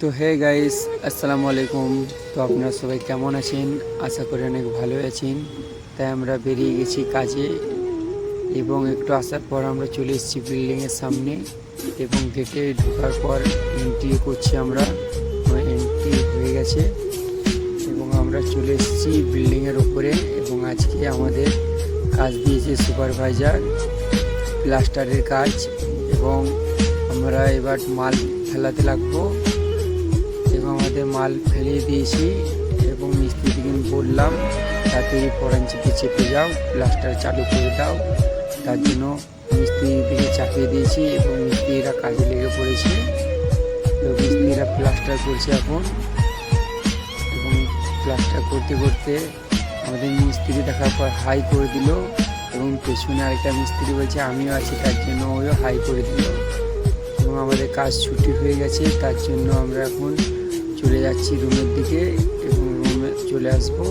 তো hey guys, আসসালামু আলাইকুম। তো আপনারা সবাই কেমন আছেন? আশা করি অনেক ভালো আছেন। তাই আমরা বেরিয়ে গেছি কাজে এবং একটু আসার পর আমরা চলে এসেছি বিল্ডিংয়ের সামনে এবং গেটে ঢোকার পর এন্ট্রি করছি আমরা। এন্ট্রি হয়ে গেছে এবং আমরা চলে এসেছি বিল্ডিংয়ের ওপরে এবং আজকে আমাদের কাজ দিয়েছে সুপারভাইজার প্লাস্টারের কাজ এবং আমরা এবার মাল ফেলাতে লাগবো এবং আমাদের মাল ফেলিয়ে দিয়েছি এবং মিস্ত্রিকে বললাম তাড়াতাড়ি ফরাঞ্চিতে চেপে যাও, প্লাস্টার চালু করে দাও। তার জন্য মিস্ত্রিদিকে চাপিয়ে দিয়েছি এবং মিস্ত্রিরা কাজে লেগে পড়েছে। তো মিস্ত্রিরা প্লাস্টার করছে এখন এবং প্লাস্টার করতে করতে আমাদের মিস্ত্রি দেখার পর হাই করে দিল এবং পেছনে আরেকটা মিস্ত্রি বলছে আমিও আছি, তার জন্য ওইও হাই করে দিল এবং আমাদের কাজ ছুটি হয়ে গেছে। তার জন্য আমরা এখন চলে যাচ্ছি রুমের দিকে এবং রুমে চলে আসবো।